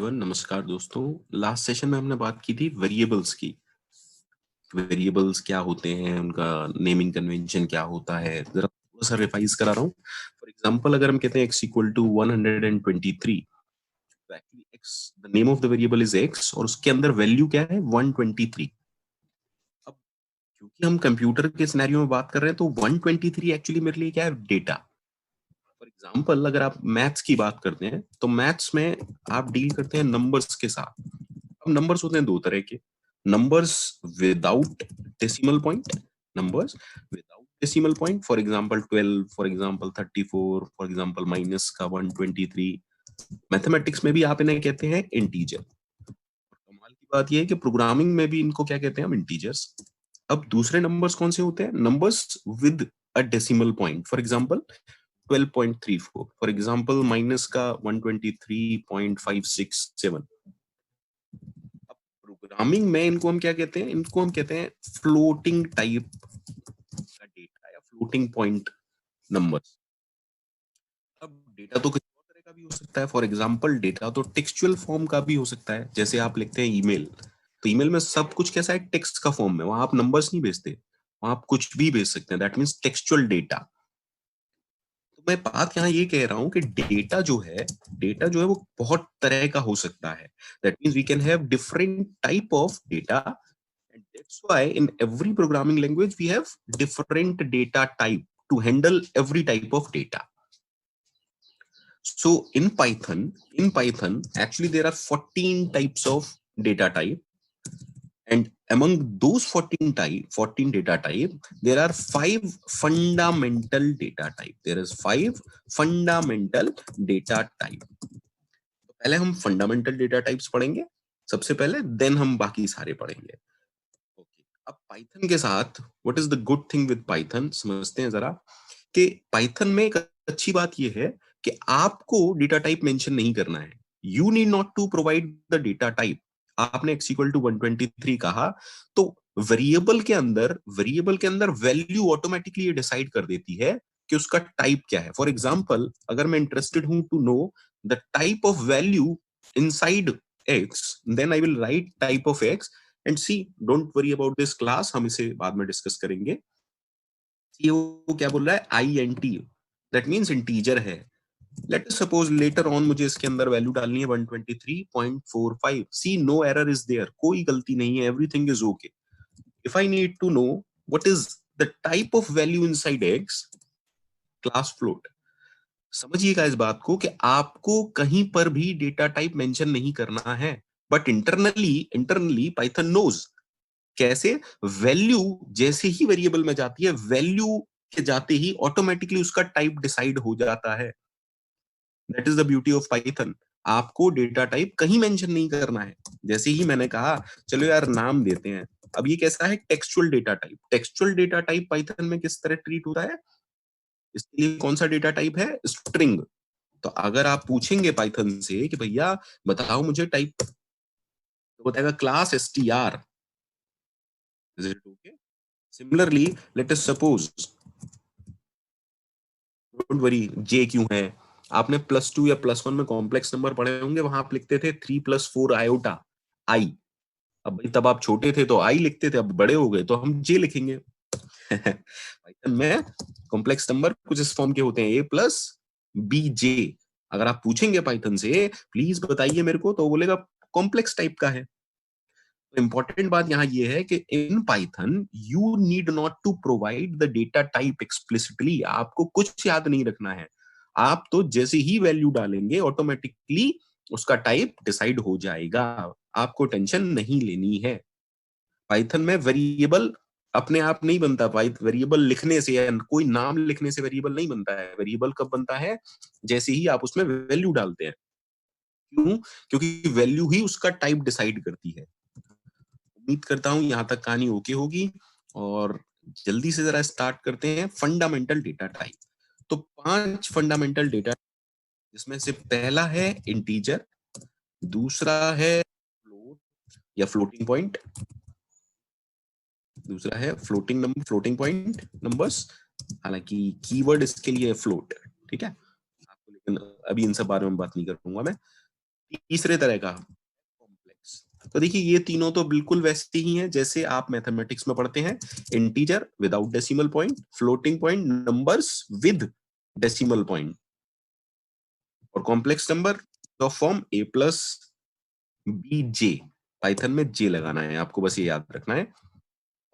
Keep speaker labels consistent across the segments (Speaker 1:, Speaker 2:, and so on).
Speaker 1: Everyone, नमस्कार दोस्तों। Last session में हमने बात की थी वेरिएबल्स की। वेरिएबल्स क्या होते हैं, उनका नेमिंग कन्वेंशन क्या होता है, जरा थोड़ा सा रिवाइज करा रहा हूँ। फॉर एग्जांपल, अगर हम कहते हैं x इक्वल टू 123, तो actually x, the name of the variable is x और उसके अंदर वैल्यू क्या है 123। अब क्योंकि हम कंप्यूटर के सिनेरियो में बात कर रहे हैं, तो 123 एक्चुअली मेरे लिए क्या है, डेटा। फॉर एग्जाम्पल, अगर आप मैथ्स की बात करते हैं तो मैथ्स में आप डील करते हैं नंबर्स के साथ। अब नंबर्स होते हैं दो तरह के, numbers without decimal point, numbers without decimal point, for example 12, for example 34, for example minus का 123। मैथमेटिक्स में भी आप इन्हें कहते हैं इंटीजर। कमाल की बात यह है कि प्रोग्रामिंग में भी इनको क्या कहते हैं, हम इंटीजर्स। अब दूसरे नंबर्स कौन से होते हैं, numbers with a decimal point, for example 12.34, for example minus का 123.567। प्रोग्रामिंग में इनको हम क्या कहते हैं, इनको हम कहते हैं फ्लोटिंग टाइप का डेटा या फ्लोटिंग पॉइंट नंबर्स। अब डेटा तो किसी और तरह का भी हो सकता है। फॉर एग्जांपल, डेटा तो टेक्सचुअल फॉर्म का भी हो सकता है। जैसे आप लिखते हैं ईमेल, तो ईमेल में सब कुछ कैसा है, टेक्स्ट का फॉर्म में, वहां आप नंबर्स नहीं भेजते, वहां आप कुछ भी भेज सकते हैं। That means textual data. तो मैं बात यहाँ ये कह रहा हूँ कि डेटा जो है वो बहुत तरह का हो सकता है। That means we can have different type of data, and that's why in every programming language we have different data type to handle every type of data. So in Python actually there are 14 types of data type, and among those 14 data type, there are five fundamental data type. There is five fundamental data type. तो पहले हम fundamental data types पढ़ेंगे सबसे पहले, then हम बाकी सारे पढ़ेंगे। ओके, अब पाइथन के साथ what is the good thing with Python समझते हैं जरा, कि पाइथन में एक अच्छी बात यह है कि आपको डेटा टाइप मेंशन नहीं करना है। You need not to provide the data type. आपने x इक्वल टू 123 कहा, तो वेरिएबल के अंदर वैल्यू ऑटोमेटिकली ये डिसाइड कर देती है कि उसका टाइप क्या है। फॉर एग्जाम्पल, अगर मैं इंटरेस्टेड हूं to know the type of value inside x, then I will write type of x and see, don't worry about this class, हम इसे बाद में डिस्कस करेंगे। ये वो क्या बोल रहा है, I N T, that means integer है। Let us suppose later on मुझे इसके अंदर वैल्यू डालनी है 123.45। See, no error is there, कोई गलती नहीं है, everything is okay. If I need to know what is the type of value inside X, class float. समझिएगा इस बात को कि आपको कहीं पर भी डेटा टाइप मेंशन नहीं करना है, बट इंटरनली पाइथन नोज। कैसे, वैल्यू जैसे ही वेरिएबल में जाती है, वैल्यू के जाते ही ऑटोमेटिकली उसका टाइप डिसाइड हो जाता है। That is the beauty of Python. आपको डेटा टाइप कहीं मेंशन नहीं करना है। जैसे ही मैंने कहा चलो यार नाम देते हैं, अब ये कैसा है, textual data type. Textual data type Python में किस तरह ट्रीट होता है, इसके लिए कौन सा डेटा टाइप है, स्ट्रिंग। तो अगर आप पूछेंगे पाइथन से कि भैया बताओ मुझे टाइप, तो बताएगा class str। Is it okay? Similarly, let us suppose, don't worry, J क्यों है, आपने +2 या +1 में कॉम्प्लेक्स नंबर पढ़े होंगे, वहां आप लिखते थे 3+4 आयोटा आई। अब भाई तब आप छोटे थे तो आई लिखते थे, अब बड़े हो गए तो हम जे लिखेंगे। पाइथन में कॉम्प्लेक्स नंबर कुछ इस फॉर्म के होते हैं, A+B J। अगर आप पूछेंगे पाइथन से प्लीज बताइए मेरे को, तो बोलेगा कॉम्प्लेक्स टाइप का है। इंपॉर्टेंट बात यहाँ ये है कि in Python you need not to provide the data type explicitly. आपको कुछ याद नहीं रखना है, आप तो जैसे ही वैल्यू डालेंगे ऑटोमेटिकली उसका टाइप डिसाइड हो जाएगा। आपको टेंशन नहीं लेनी है। पाइथन में वेरिएबल अपने आप नहीं बनता, वेरिएबल लिखने से या कोई नाम लिखने से वेरिएबल नहीं बनता है। वेरिएबल कब बनता है, जैसे ही आप उसमें वैल्यू डालते हैं। क्यों? क्योंकि वैल्यू ही उसका टाइप डिसाइड करती है। उम्मीद करता हूं यहां तक कहानी ओके होगी, और जल्दी से जरा स्टार्ट करते हैं फंडामेंटल डेटा टाइप। तो 5 फंडामेंटल डेटा, जिसमें से पहला है इंटीजर, दूसरा है फ्लोट या फ्लोटिंग पॉइंट, दूसरा है फ्लोटिंग पॉइंट नंबर्स। हालांकि कीवर्ड इसके लिए फ्लोट, ठीक है आपको, लेकिन अभी इन सब बारे में बात नहीं करूंगा मैं। तीसरे तरह का कॉम्प्लेक्स। तो देखिए ये तीनों तो बिल्कुल वैसे ही हैं जैसे आप मैथमेटिक्स में पढ़ते हैं, integer without decimal point, floating point, numbers with decimal point, और complex number of form A plus B J. Python में जे लगाना है आपको, बस ये याद रखना है।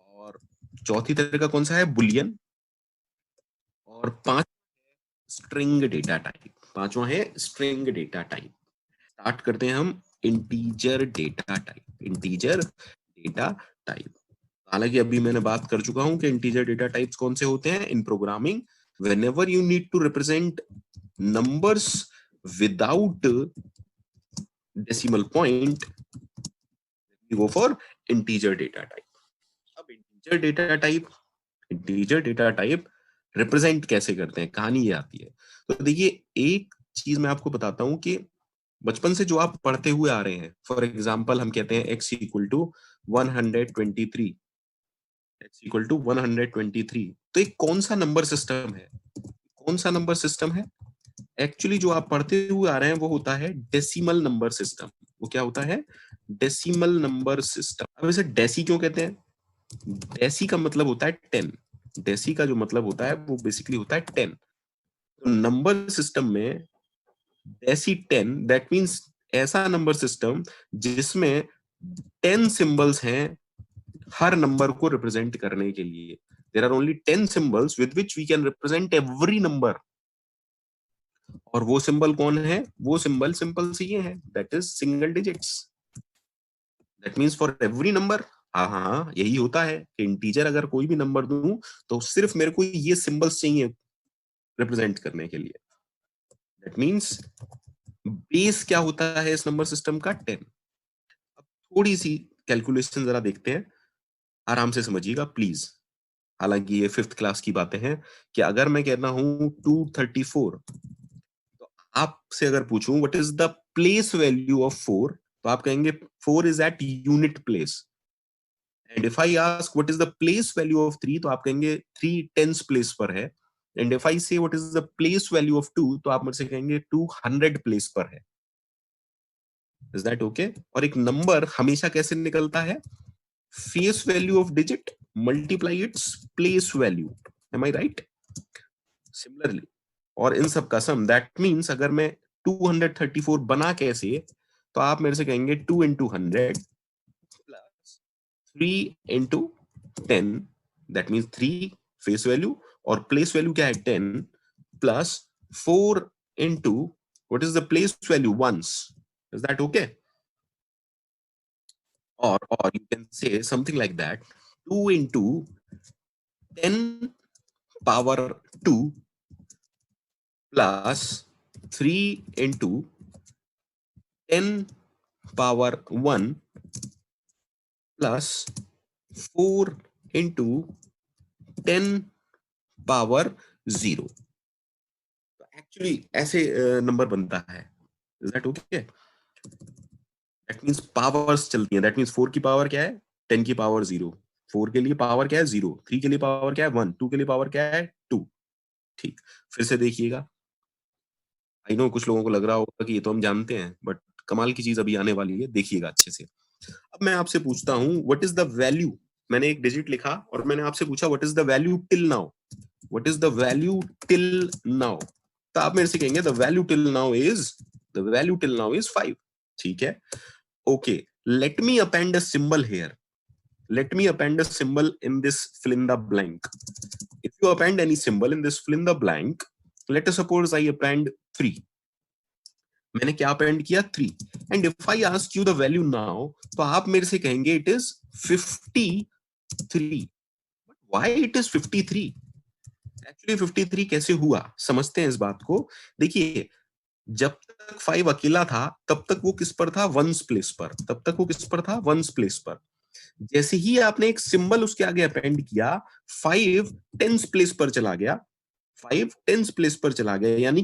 Speaker 1: और चौथी तरह का कौन सा है, बुलियन। और पांच स्ट्रिंग डेटा टाइप, पांचवा है स्ट्रिंग डेटा टाइप। स्टार्ट करते हैं हम integer data type, integer data type. हालांकि अभी मैंने बात कर चुका हूं कि इंटीजर डेटा टाइप्स कौन से होते हैं in programming. Whenever you need to represent numbers without decimal point, you go for integer data type. अब इंटीजर डेटा टाइप रिप्रेजेंट कैसे करते हैं, कहानी ये आती है। तो देखिए एक चीज मैं आपको बताता हूं कि बचपन से जो आप पढ़ते हुए आ रहे हैं, फॉर एग्जाम्पल हम कहते हैं x equal to 123, x equal to 123, तो एक कौन सा नंबर सिस्टम है, कौन सा नंबर सिस्टम है? एक्चुअली जो आप पढ़ते हुए आ रहे हैं वो होता है डेसिमल नंबर सिस्टम। वो क्या होता है? Decimal number system. अब इसे डेसी क्यों कहते हैं? डेसी का मतलब होता है 10। डेसी का जो मतलब होता है वो बेसिकली होता है 10। तो नंबर सिस्टम में डेसी 10, दैट मींस ऐसा नंबर सिस्टम जिसमें 10 सिंबल्स हैं हर नंबर को रिप्रेजेंट करने के लिए। There are only 10 symbols with which we can represent every number. और वो सिंबल कौन है? वो सिंबल सिंपल सी ये है, that is single digits. That means for every number, हाँ हाँ यही होता है कि इंटीजर अगर कोई भी नंबर दूं तो सिर्फ मेरे को ये सिंबल्स चाहिए रिप्रेजेंट करने के लिए। दैट मींस बेस क्या होता है इस नंबर सिस्टम का? 10। अब थोड़ी सी कैलकुलेशन जरा देखते हैं, आराम से समझिएगा प्लीज। हालांकि ये 5th क्लास की बातें हैं कि अगर मैं कहता हूं 234, तो आपसे अगर पूछूं what is the place value of 4, तो आप कहेंगे 4 is at unit place. And if I ask what is the place value of 3, तो आप कहेंगे 3 टेंस प्लेस पर है। And if I say what is the place value of 2, तो आप मुझसे कहेंगे 200 प्लेस पर है। Is that okay? और एक नंबर हमेशा कैसे निकलता है? Face value of digit multiply its place value. Am I right? Similarly, और इन सब का सम, दैट मीन्स अगर मैं 234 बना कैसे, तो आप मेरे से कहेंगे 2 into 100 plus 3 into 10, that means 3 face value, और प्लेस वैल्यू क्या है 10, plus 4 into what is the place value ones. Is that okay? or you can say something like that, 2 into 10 power 2 plus 3 into 10 power 1 plus 4 into 10 power 0। Actually ऐसे number बनता है। Is that okay? That means powers चलती हैं। That means 4 की power क्या है? 10 की power 0। 4 के लिए पावर क्या है? 0। 3 के लिए पावर क्या है? 1। 2 के लिए पावर क्या है? 2। ठीक, फिर से देखिएगा। आई नो कुछ लोगों को लग रहा होगा कि ये तो हम जानते हैं, बट कमाल की चीज अभी आने वाली है, देखिएगा अच्छे से। अब मैं आपसे पूछता हूं व्हाट इज द वैल्यू। मैंने एक डिजिट लिखा और मैंने आपसे पूछा what is the value till now, what is the value till now. तो आप मेरे से कहेंगे the value till now is 5। ठीक है, okay, let me append a symbol here, let me append a symbol in this fill in the blank. If you append any symbol in this fill in the blank, let us suppose I append 3. मैंने क्या append किया? 3। And if I ask you the value now, तो आप मेरे से कहेंगे it is 53। Why it is 53? Actually 53 कैसे हुआ, समझते हैं इस बात को। देखिए, जब तक 5 अकेला था तब तक वो किस पर था? वंस प्लेस पर। तब तक वो किस पर था? वंस प्लेस पर। जैसे ही आपने एक सिंबल उसके आगे अपेंड किया, 5 टेंस प्लेस पर चला गया। 5 टेंस प्लेस पर चला गया, यानी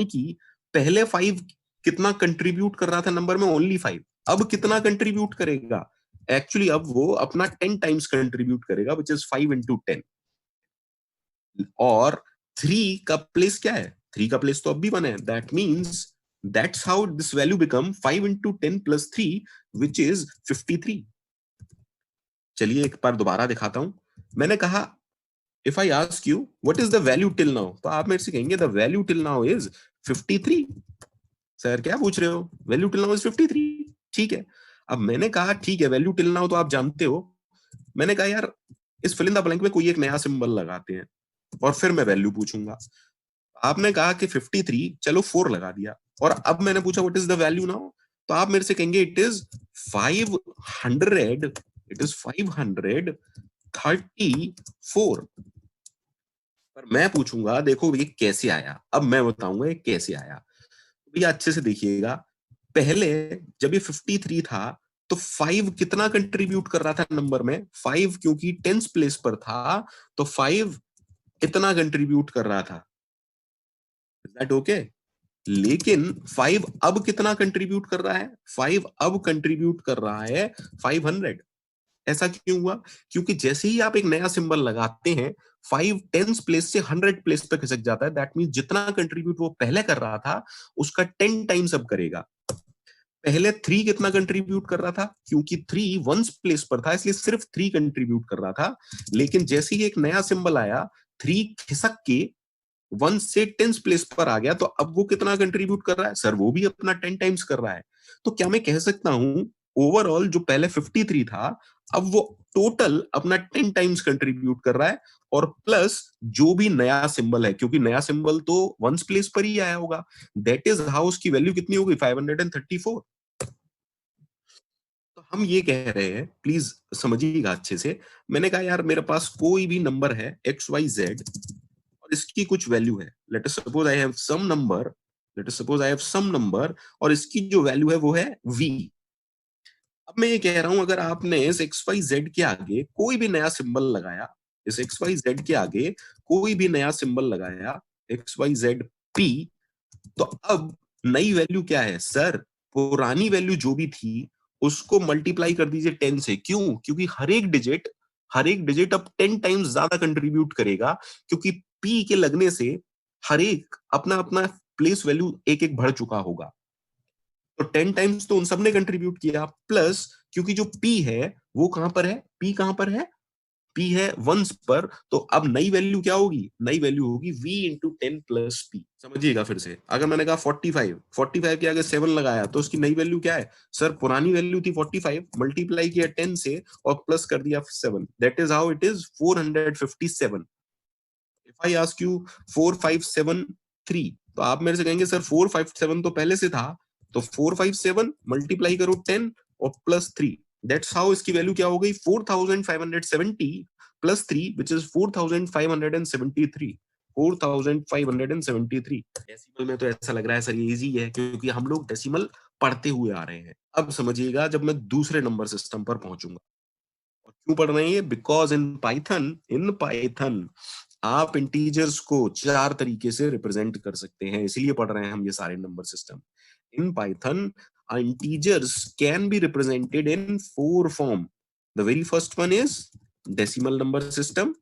Speaker 1: कि पहले 5 कितना कंट्रीब्यूट कर रहा था नंबर में? ओनली 5। अब कितना कंट्रीब्यूट करेगा? एक्चुअली अब वो अपना 10 टाइम्स कंट्रीब्यूट करेगा, विच इज 5 इंटू 10। और 3 का प्लेस क्या है? 3 का प्लेस तो अब भी 1 है। That means That's how this value become 5 into 10 plus 3, which is 53. चलिए एक बार दोबारा दिखाता हूं. मैंने कहा if I ask you what is the value till now, तो आप मेरे से कहेंगे the value till now is 53. Sir क्या पूछ रहे हो? value till now is 53. ठीक है. अब मैंने कहा ठीक है, value till now तो आप जानते हो. मैंने कहा यार इस fill in the blank में कोई एक नया सिंबल लगाते हैं और फिर मैं वैल्यू पूछूंगा. आपने कहा कि 53, चलो 4 लगा दिया. और अब मैंने पूछा what is the value now, तो आप मेरे से कहेंगे इट इज 500, इट इज 534. पर मैं पूछूंगा देखो ये कैसे आया. अब मैं बताऊंगा ये कैसे आया. भैया अच्छे से देखिएगा. पहले जब ये 53 था तो 5 कितना कंट्रीब्यूट कर रहा था नंबर में? 5 क्योंकि टेंस प्लेस पर था तो 5 इतना कंट्रीब्यूट कर रहा था. Is that okay? लेकिन 5 अब कितना कंट्रीब्यूट कर रहा है? 5 अब कंट्रीब्यूट कर रहा है 500. ऐसा क्यों हुआ? क्योंकि जैसे ही आप एक नया सिंबल लगाते हैं 5 टेंस प्लेस से 100 प्लेस पे खिसक जाता है. दैट मींस जितना कंट्रीब्यूट वो पहले कर रहा था उसका 10 टाइम्स अब करेगा. पहले 3 कितना कंट्रीब्यूट कर रहा था? क्योंकि 3 वंस प्लेस पर था इसलिए सिर्फ 3 कंट्रीब्यूट कर रहा था. लेकिन जैसे ही एक नया सिंबल आया 3 खिसक के 1 से 10 प्लेस पर आ गया तो अब वो कितना कंट्रीब्यूट कर रहा है? सर वो भी अपना 10 टाइम्स कर रहा है. तो क्या मैं कह सकता हूं ओवरऑल जो पहले 53 था अब वो टोटल अपना 10 टाइम्स कंट्रीब्यूट कर रहा है और प्लस जो भी नया सिंबल है, क्योंकि नया सिंबल तो वंस प्लेस पर ही आया होगा. दैट इज हाउ उसकी वैल्यू कितनी होगी? 534. तो हम ये कह रहे हैं, प्लीज समझिएगा अच्छे से. मैंने कहा यार मेरे पास कोई भी नंबर है एक्स वाई जेड और इसकी कुछ वैल्यू है. Let us suppose I have some number, let us suppose I have some number और इसकी जो वैल्यू है वो है v. अब मैं ये कह रहा हूं अगर आपने इस एक्स वाई जेड के आगे कोई भी नया सिंबल लगाया, इस एक्स वाई जेड के आगे कोई भी नया सिंबल लगाया एक्स वाई जेड पी, तो अब नई वैल्यू क्या है? सर पुरानी वैल्यू जो भी थी उसको मल्टीप्लाई कर दीजिए 10 से. क्यों? क्योंकि हर एक डिजिट अब 10 टाइम्स ज्यादा कंट्रीब्यूट करेगा क्योंकि पी के लगने से हर एक अपना अपना प्लेस वैल्यू एक एक बढ़ चुका होगा. तो 10 टाइम्स तो उन सब ने कंट्रीब्यूट किया प्लस क्योंकि जो पी है वो कहां पर है? पी कहां पर है? पी है वंस पर. तो अब नई वैल्यू क्या होगी? नई वैल्यू होगी v इंटू 10 प्लस पी. समझिएगा फिर से. अगर मैंने कहा 45 के आगे 7 लगाया तो उसकी नई वैल्यू क्या है? सर पुरानी वैल्यू थी 45, मल्टीप्लाई किया 10 से और प्लस कर दिया 7. That is how it is 457. If I ask you 4573, तो आप मेरे से कहेंगे सर 457 तो पहले से था, तो 457 मल्टीप्लाई करो 10 और प्लस 3. दैट्स हाउ इसकी वैल्यू क्या हो गई? 4570 प्लस 3 विच इज 4573. 4573. डेसिमल में तो ऐसा लग रहा है सर ये इजी है क्योंकि हम लोग डेसिमल पढ़ते हुए आ रहे हैं. अब समझिएगा जब मैं दूसरे नंबर सिस्टम पर पहुंचूंगा. और क्यों पढ़ रहे हैं? बिकॉज इन पाइथन आप इंटीजर्स को 4 तरीके से रिप्रेजेंट कर सकते हैं. इसलिए पढ़ रहे हैं हम ये सारे number system. In Python integers can be represented in 4 form. The very first one is decimal number system,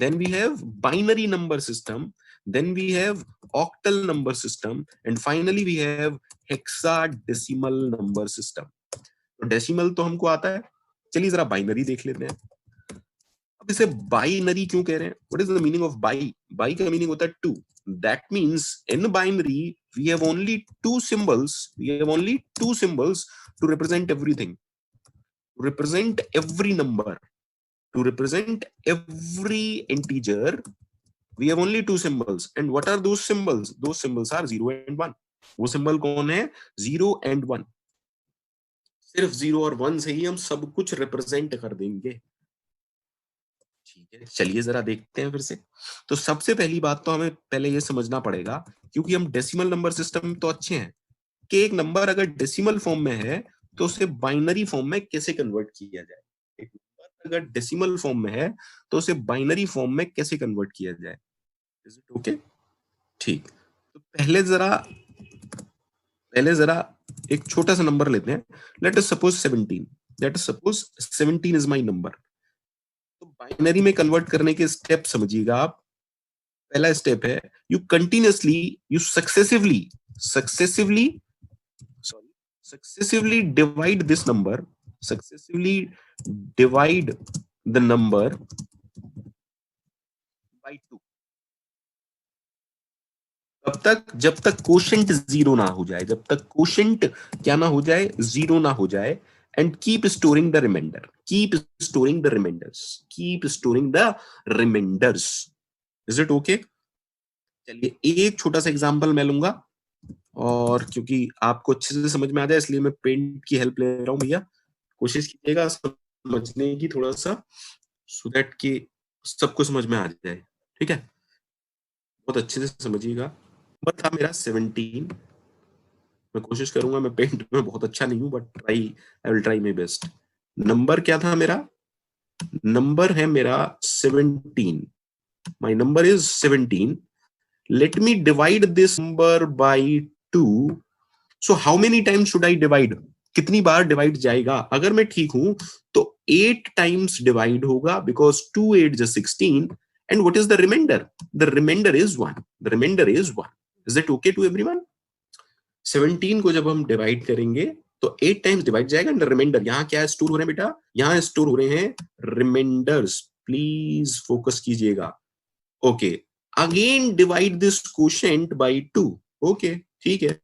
Speaker 1: then we have binary number system, then we have octal number system, and finally we have hexadecimal number system. तो decimal तो हमको आता है. चलिए जरा binary देख लेते हैं. अब इसे बाइनरी क्यों कह रहे हैं? What is the meaning of bi? Bi का मीनिंग होता है two. That means in binary we have only two symbols to represent everything, to represent every number, to represent every integer. We have only two symbols. And what are those symbols? Those symbols are 0 and 1. वो symbol कौन है? 0 and 1. सिर्फ 0 और 1 से ही हम सब कुछ represent कर देंगे. ठीक है, चलिए जरा देखते हैं फिर से. तो सबसे पहली बात तो हमें पहले ये समझना पड़ेगा, क्योंकि हम डेसिमल नंबर सिस्टम तो अच्छे हैं, कि एक नंबर अगर डेसिमल फॉर्म में है तो उसे बाइनरी फॉर्म में कैसे कन्वर्ट किया जाए. एक नंबर अगर डेसिमल फॉर्म में है तो उसे बाइनरी फॉर्म में कैसे कन्वर्ट किया जाए. Is it okay? ठीक. तो पहले जरा एक छोटा सा नंबर लेते हैं. Let us suppose 17. Late us suppose 17 is my number. तो बाइनरी में कन्वर्ट करने के स्टेप समझिएगा आप. पहला स्टेप है you successively successively divide this number, successively divide the number by 2, जब तक कोशेंट जीरो ना हो जाए, जब तक कोशेंट क्या ना हो जाए, जीरो ना हो जाए, and keep storing the reminder, keep storing the reminders, keep storing the reminders. Is it okay? चलिए एक छोटा सा एग्जांपल मैं लूंगा, और क्योंकि आपको अच्छे से समझ में आ जाए इसलिए मैं पेंट की हेल्प ले रहा हूं भैया। कोशिश कीजिएगा समझने की थोड़ा सा, सो दैट कि सबको समझ में आ जाए। ठीक है, बहुत अच्छे से समझिएगा। नंबर था मेरा 17। मैं कोशिश करूंगा, मैं पेंट में बहुत अच्छा नहीं हूं, but I will try my best. Number क्या था मेरा? नंबर है मेरा 17। My number is 17। Late me divide this number by 2। So how many times should I divide? कितनी बार डिवाइड जाएगा? अगर मैं ठीक हूं तो 8 टाइम्स डिवाइड होगा, because 2 8 just 16। And what is the reminder? The reminder is 1। The reminder is 1। Is it okay to everyone? 17 को जब हम डिवाइड करेंगे तो 8 टाइम्स डिवाइड जाएगा, एंड रिमाइंडर यहां क्या स्टोर हो रहे हैं बेटा? यहां स्टोर हो रहे हैं रिमाइंडर्स। प्लीज फोकस कीजिएगा। Okay, again divide this quotient by 2। Okay, ठीक है।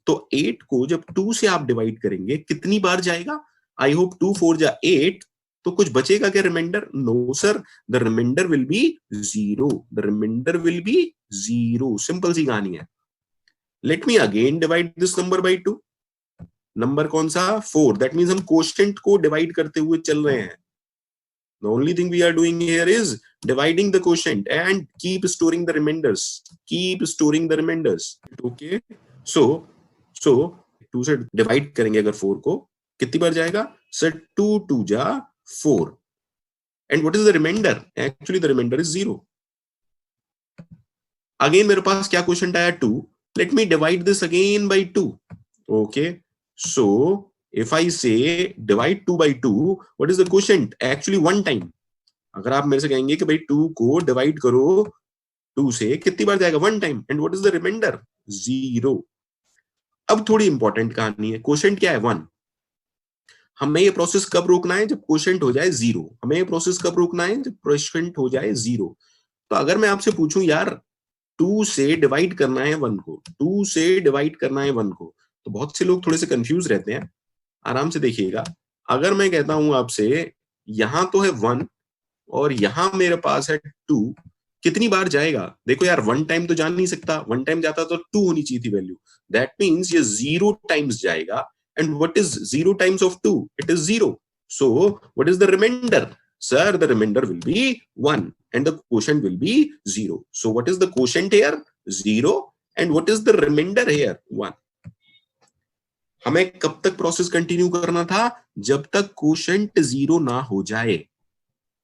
Speaker 1: तो 8 को जब 2 से आप डिवाइड करेंगे कितनी बार जाएगा? आई होप 2 4 जा 8। तो कुछ बचेगा क्या remainder? No sir, the reminder will be 0। The reminder will be 0। Simple सी कहानी है। Let me again divide this number by 2। Number कौन सा? 4। दैट मीन्स हम क्वोशिएंट को डिवाइड करते हुए चल रहे हैं। The only thing we are doing here is dividing the quotient and keep storing the remainders. Keep storing the remainders. Okay. So 2 से डिवाइड करेंगे अगर 4 को, कितनी बार जाएगा सर? 2 2 जा 4। And what is the reminder? Actually the reminder is 0। Again मेरे पास क्या क्वेश्चन आया? 2। Let me divide this again by 2। Okay, so if I say divide 2 by 2, what is the quotient? Actually one time. अगर आप मेरे से कहेंगे कि भाई 2 को डिवाइड करो 2 से, कितनी बार जाएगा? 1 time. And what is the reminder? 0। अब थोड़ी इंपॉर्टेंट कहानी है। क्वोशिएंट क्या है? 1। हमें ये प्रोसेस कब रोकना है? जब क्वोशिएंट हो जाए 0। हमें ये प्रोसेस कब रोकना है? जब क्वोशिएंट हो जाए 0। तो अगर मैं आपसे पूछूं यार 2 से डिवाइड करना है 1 को, 2 से डिवाइड करना है 1 को, तो बहुत से लोग थोड़े से कंफ्यूज रहते हैं। आराम से देखिएगा। अगर मैं कहता हूं आपसे यहां तो है 1 और यहां मेरे पास है 2, कितनी बार जाएगा? देखो यार, 1 टाइम तो जा नहीं सकता। 1 टाइम जाता तो 2 होनी चाहिए थी वैल्यू। दैट मींस ये 0 टाइम्स जाएगा। And what is 0 times of 2? It is 0। So what is the reminder? Sir, the reminder will be 1 and the quotient will be 0. So what is the quotient here? 0. And what is the remainder here? 1. हमें कब तक process continue करना था? जब तक quotient 0 ना हो जाए।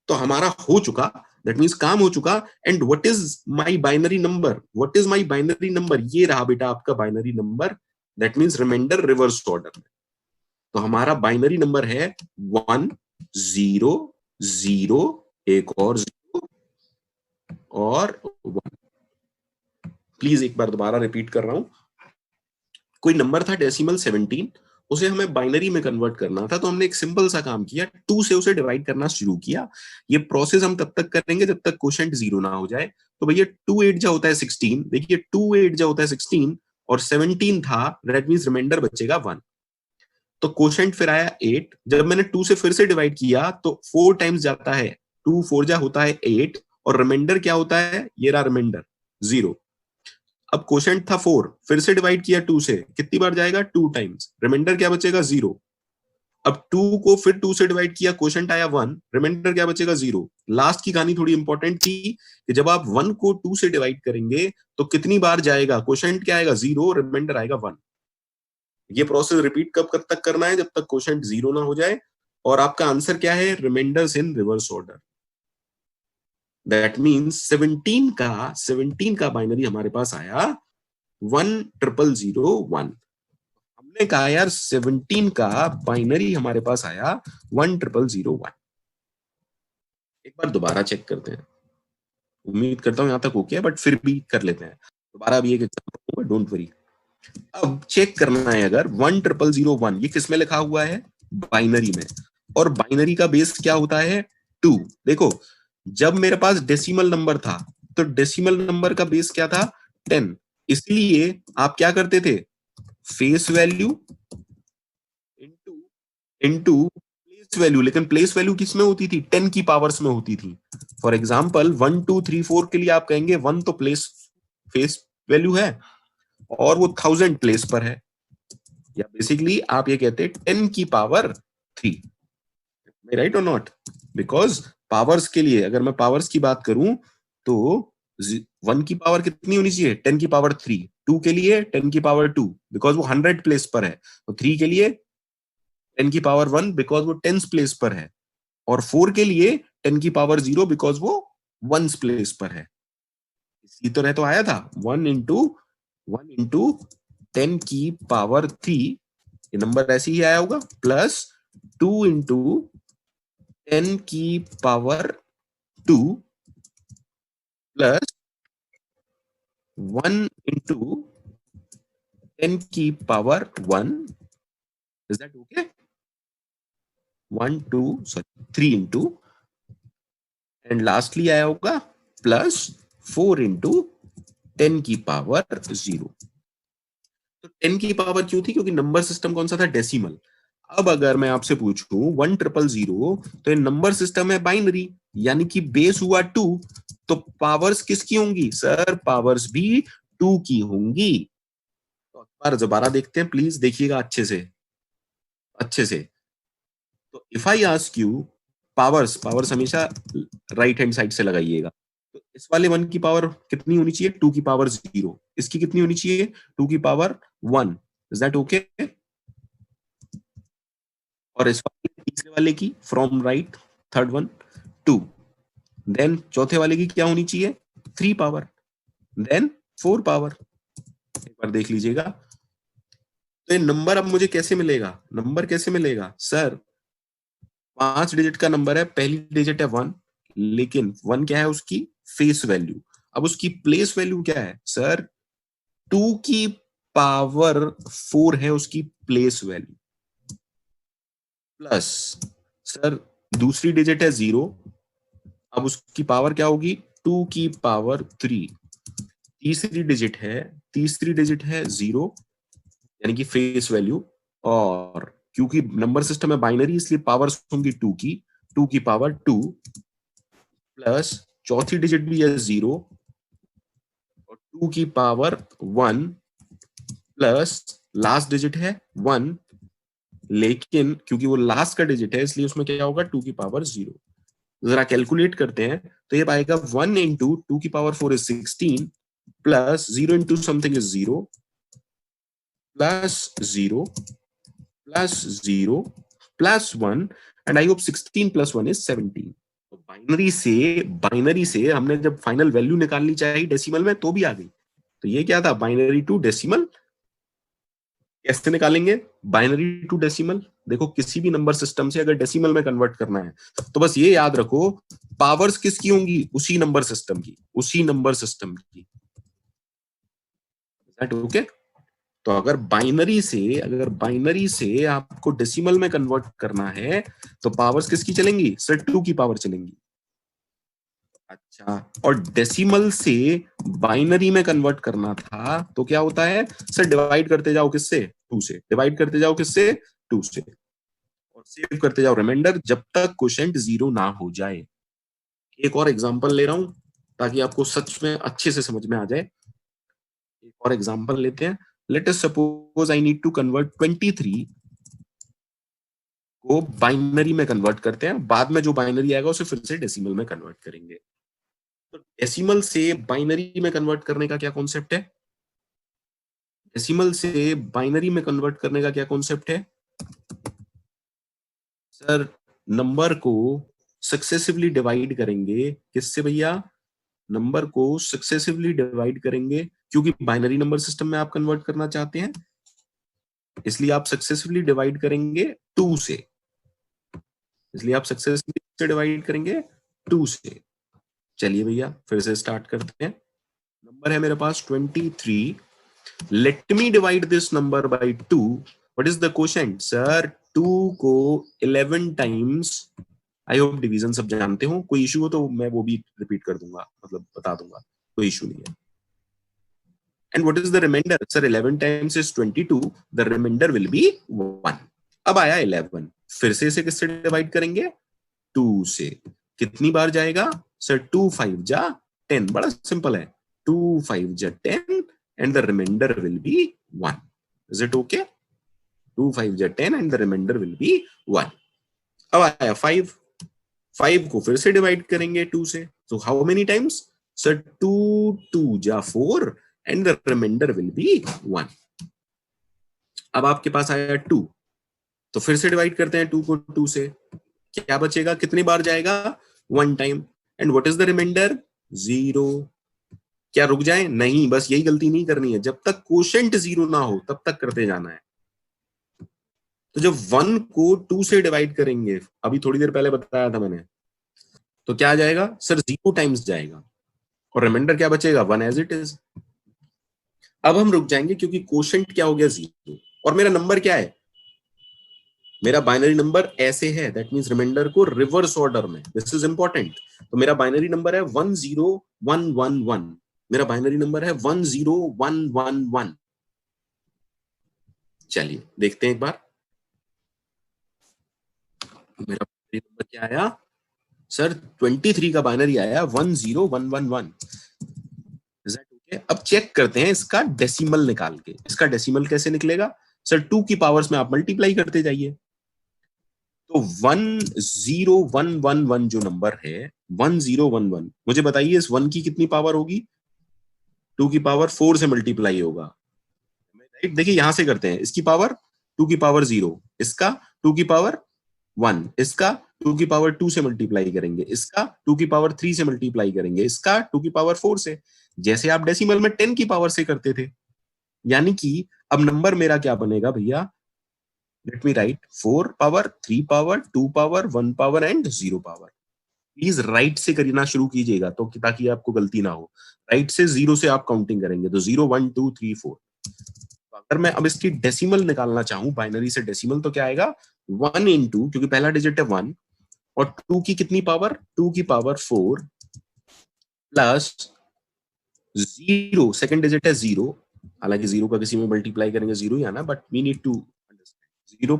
Speaker 1: तो हमारा हो चुका, दैट मींस काम हो चुका। And what is my binary number? What is my binary number? ये रहा बेटा आपका binary number. That means reminder reverse order में। तो हमारा बाइनरी नंबर है 1 0 0, एक और 0 और 1। प्लीज एक बार दोबारा रिपीट कर रहा हूं। कोई नंबर था डेसिमल 17, उसे हमें बाइनरी में कन्वर्ट करना था, तो हमने एक सिंपल सा काम किया, 2 से उसे डिवाइड करना शुरू किया। ये प्रोसेस हम तब तक करेंगे जब तक क्वोशिएंट 0 ना हो जाए। तो भैया 2 8 जा होता है 16। देखिए 2 8 जा होता है 16 और 17 था, दैट मींस रिमाइंडर बचेगा 1। तो क्वोशिएंट फिर आया 8। जब मैंने 2 से फिर से डिवाइड किया तो 4 टाइम्स जाता है। 2 4 जा होता है 8 और रिमाइंडर क्या होता है? ये रहा रिमाइंडर 0। अब क्वोशिएंट था 4, फिर से डिवाइड किया 2 से, कितनी बार जाएगा? 2 टाइम्स। रिमाइंडर क्या बचेगा? 0। अब 2 को फिर 2 से डिवाइड किया, क्वोशिएंट आया 1, रिमाइंडर क्या बचेगा? 0। लास्ट की कहानी थोड़ी इंपॉर्टेंट थी कि जब आप 1 को 2 से डिवाइड करेंगे तो कितनी बार जाएगा? क्वोशिएंट क्या आएगा? 0, रिमाइंडर आएगा 1। ये प्रोसेस रिपीट कब तक करना है? जब तक क्वोशिएंट 0 ना हो जाए। और आपका आंसर क्या है? Reminders in reverse order. That means 17 का बाइनरी हमारे पास आया 10001। हमने कहा यार 17 का बाइनरी हमारे पास आया 10001। एक बार दोबारा चेक करते हैं। उम्मीद करता हूं यहां तक हो गया, बट फिर भी कर लेते हैं दोबारा भी एक एग्जांपल, डोंट वरी। अब चेक करना है अगर 10001 ये किस में लिखा हुआ है, बाइनरी में, और बाइनरी का बेस क्या होता है 2। देखो जब मेरे पास डेसिमल नंबर था तो डेसिमल नंबर का बेस क्या था 10, इसलिए आप क्या करते थे face value into into place value, लेकिन प्लेस वैल्यू किस में होती थी 10 की पावर्स में होती थी। फॉर एग्जाम्पल 1 2 3 4 के लिए आप कहेंगे 1 तो प्लेस फेस वैल्यू है और वो 1000 प्लेस पर है, या बेसिकली आप ये कहते हैं 10 की पावर 3, राइट और नॉट। बिकॉज पावर्स के लिए अगर मैं पावर्स की बात करूं तो 1 की पावर कितनी होनी चाहिए 10 की पावर 3, 2 के लिए 10 की पावर 2 बिकॉज वो 100 प्लेस पर है, तो 3 के लिए 10 की पावर 1 बिकॉज वो 10 प्लेस पर है, और 4 के लिए 10 की पावर 0 बिकॉज वो 1 प्लेस पर है। इसी तरह तो आया था 1 इंटू 10 की पावर 3, ये नंबर ऐसे ही आया होगा, प्लस 2 इंटू 10 की पावर 2 प्लस 1 इंटू 10 की power 1, is that okay, 3 into and lastly आया होगा प्लस 4 इंटू 10 की पावर 0। तो 10 की पावर क्यों थी, क्योंकि नंबर सिस्टम कौन सा था डेसिमल। अब अगर मैं आपसे पूछूं 1 0 0 0 तो ये नंबर सिस्टम है बाइनरी, यानी कि बेस हुआ 2, तो पावर्स किसकी होंगी सर, पावर्स भी 2 की होंगी। तो एक बार दोबारा देखते हैं, प्लीज देखिएगा अच्छे से अच्छे से। तो if I ask you powers, powers हमेशा राइट हैंड साइड से लगाइएगा, तो इस वाले 1 की पावर कितनी होनी चाहिए 2 की पावर 0, इसकी कितनी होनी चाहिए 2 की पावर 1, इज दैट ओके। और इस वाले तीसरे वाले की फ्रॉम राइट, थर्ड वन 2, देन चौथे वाले की क्या होनी चाहिए 3 पावर, देन 4 पावर। एक बार देख लीजिएगा, तो ये नंबर अब मुझे कैसे मिलेगा, नंबर कैसे मिलेगा सर, 5 डिजिट का नंबर है, पहली डिजिट है 1, लेकिन 1 क्या है उसकी फेस वैल्यू, अब उसकी प्लेस वैल्यू क्या है सर 2 की पावर 4 है उसकी प्लेस वैल्यू, प्लस सर दूसरी डिजिट है 0, अब उसकी पावर क्या होगी 2 की पावर 3, तीसरी डिजिट है तीसरी डिजिट है 0 यानी कि फेस वैल्यू, और क्योंकि नंबर सिस्टम है बाइनरी इसलिए पावर्स होंगी 2 की पावर 2, प्लस चौथी डिजिट भी है 0 और 2 की पावर 1, प्लस लास्ट डिजिट है 1, लेकिन क्योंकि वो लास्ट का डिजिट है इसलिए उसमें क्या होगा 2 की पावर 0। जरा कैलकुलेट करते हैं, तो ये पाएगा 1 इंटू 2 की power 4 is 16 plus 0 into something is 0 plus 0 plus 0 plus 1, and I hope 16 plus 1 is 17। तो बाइनरी से हमने जब फाइनल वैल्यू निकालनी चाहिए डेसिमल में तो भी आ गई। तो ये क्या था बाइनरी टू डेसिमल, कैसे निकालेंगे बाइनरी टू डेसिमल, देखो किसी भी नंबर सिस्टम से अगर डेसिमल में कन्वर्ट करना है तो बस ये याद रखो पावर्स किसकी होंगी उसी नंबर सिस्टम की, उसी नंबर सिस्टम की, ओके। तो अगर बाइनरी से आपको डेसिमल में कन्वर्ट करना है तो पावर्स किसकी चलेंगी सर 2 की पावर चलेंगी। अच्छा, और डेसिमल से बाइनरी में कन्वर्ट करना था तो क्या होता है सर, डिवाइड करते जाओ किससे 2 से, डिवाइड करते जाओ किससे 2 से, और सेव करते जाओ रिमाइंडर जब तक क्वोशेंट 0 ना हो जाए। एक और एग्जांपल ले रहा हूं ताकि आपको सच में अच्छे से समझ में आ जाए। एक और एग्जांपल लेते हैं, let us suppose I need to convert 23 को बाइनरी में कन्वर्ट करते हैं, बाद में जो बाइनरी आएगा उसे फिर से डेसिमल में कन्वर्ट करेंगे। तो डेसिमल से बाइनरी में कन्वर्ट करने का क्या कॉन्सेप्ट है, डेसिमल से बाइनरी में कन्वर्ट करने का क्या कॉन्सेप्ट है सर, नंबर को सक्सेसिवली डिवाइड करेंगे किससे भैया, नंबर को सक्सेसिवली डिवाइड करेंगे, क्योंकि बाइनरी नंबर सिस्टम में आप कन्वर्ट करना चाहते हैं इसलिए आप सक्सेसिवली डिवाइड करेंगे 2 से, इसलिए आप सक्सेसफुली से डिवाइड करेंगे 2 से। चलिए भैया फिर से स्टार्ट करते हैं, नंबर है मेरे पास 23, late me divide this number by 2. What is the quotient sir? 2 को 11 टाइम्स, आई होप डिवीजन सब जानते हो, कोई इशू हो तो मैं वो भी रिपीट कर दूंगा, मतलब बता दूंगा, कोई इशू नहीं है. And what is the reminder? Sir 11 times is 22, the reminder will be 1. अब आया 11, फिर से इसे किससे डिवाइड करेंगे? 2 से. कितनी बार जाएगा? सर 2 5 जा 10, बड़ा सिंपल है. 2 5 जा 10 and the reminder will be 1. Is it okay? 2 5 जा 10 and the reminder will be 1. अब आया 5, 5 को फिर से डिवाइड करेंगे 2 से. So how many times? Sir 2 2 जा 4 and the reminder will be 1. अब आपके पास आया 2, तो फिर से डिवाइड करते हैं 2 को 2 से. क्या बचेगा? कितनी बार जाएगा? 1 time. And what is the reminder? 0. क्या रुक जाए? नहीं, बस यही गलती नहीं करनी है. जब तक कोशेंट 0 ना हो तब तक करते जाना है. तो जब 1 को 2 से डिवाइड करेंगे, अभी थोड़ी देर पहले बताया था मैंने, तो क्या आ जाएगा? सर 0 टाइम्स जाएगा और रिमाइंडर क्या बचेगा? 1 एज इट इज. अब हम रुक जाएंगे क्योंकि कोशेंट क्या हो गया? 0. और मेरा नंबर क्या है? मेरा बाइनरी नंबर ऐसे है, दैट मींस रिमाइंडर को रिवर्स ऑर्डर में. This is important. तो मेरा बाइनरी नंबर है 10111. मेरा बाइनरी नंबर है 10111. चलिए देखते हैं एक बार. मेरा बाइनरी नंबर क्या आया? सर 23 का बाइनरी आया 10111. ओके. अब चेक करते हैं इसका डेसिमल निकाल के. इसका डेसिमल कैसे निकलेगा? सर 2 की पावर्स में आप मल्टीप्लाई करते जाइए. तो 10111 जो नंबर है 1011, मुझे बताइए इस 1 की कितनी पावर होगी? 2 की पावर 4 से मल्टीप्लाई होगा. राइट. देखिए यहां से करते हैं. इसकी पावर 2 की पावर 0, इसका 2 की पावर 1, इसका 2 की पावर 2 से मल्टीप्लाई करेंगे, इसका 2 की पावर 3 से मल्टीप्लाई करेंगे, इसका 2 की पावर 4 से, जैसे आप डेसिमल में 10 की पावर से करते थे. यानी कि अब नंबर मेरा क्या बनेगा भैया? Let me right 4 power, 3 power, 2 power, 1 power and 0 power. Please right से करना शुरू कीजिएगा तो ताकि आपको गलती ना हो. राइट से 0 से आप काउंटिंग करेंगे तो 0 1 2 3 4. अगर मैं अब इसकी डेसिमल निकालना चाहूं, बाइनरी से डेसिमल, तो क्या आएगा? 1 इंटू, क्योंकि पहला डिजिट है 1, और 2 की कितनी पावर? 2 की पावर 4 प्लस 0, सेकंड डिजिट है 0. हालांकि 0 का किसी में मल्टीप्लाई करेंगे 0 ही आना, but we need to understand. 0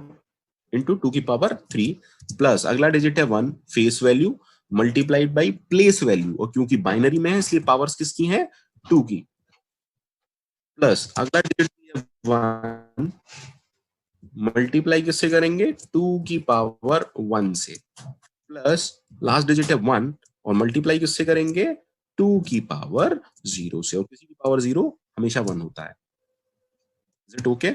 Speaker 1: into 2 की पावर 3 प्लस अगला डिजिट है 1, face value multiplied by place value, और क्योंकि बाइनरी में है इसलिए पावर्स किसकी हैं? 2 की. प्लस अगला डिजिट 1, मल्टीप्लाई किससे करेंगे? 2 की पावर 1 से. प्लस लास्ट डिजिट है 1 और मल्टीप्लाई किससे करेंगे? 2 की पावर 0 से, और किसी की पावर 0 हमेशा 1 होता है. Is it okay?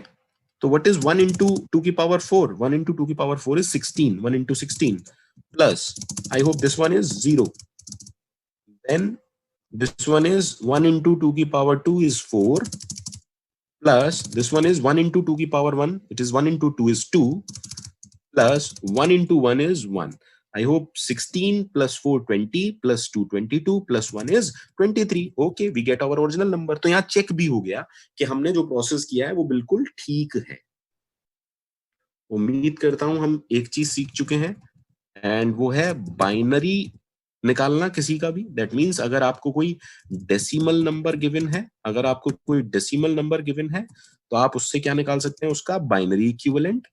Speaker 1: तो व्हाट इज 1 इंटू 2 की पावर 4? 1 इंटू 2 की power 4 is 16. 1 into 16 plus, I hope this one is 0. Then this one is 1 into 2 की power 2 is 4 plus this one is 1 into 2 की power 1, it is 1 into 2 is 2 plus 1 into 1 is 1. I hope 16 plus 4 20 plus 2 22 plus 1 is 23. Okay, we get our original number. तो यहाँ check भी हो गया कि हमने जो प्रोसेस किया है वो बिल्कुल ठीक है. उम्मीद करता हूं हम एक चीज सीख चुके हैं, एंड वो है बाइनरी निकालना किसी का भी. दैट मींस अगर आपको कोई डेसिमल नंबर गिवन है, अगर आपको कोई डेसिमल नंबर गिवन है तो आप उससे क्या निकाल सकते हैं? उसका बाइनरी इक्विवेलेंट.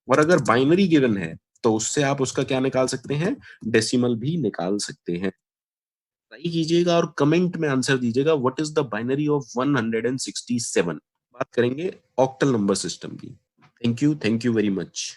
Speaker 1: और अगर बाइनरी गिवन है तो उससे आप उसका क्या निकाल सकते हैं? डेसिमल भी निकाल सकते हैं. ट्राई कीजिएगा और कमेंट में आंसर दीजिएगा what is the binary of 167. बात करेंगे ऑक्टल नंबर सिस्टम की. Thank you very much.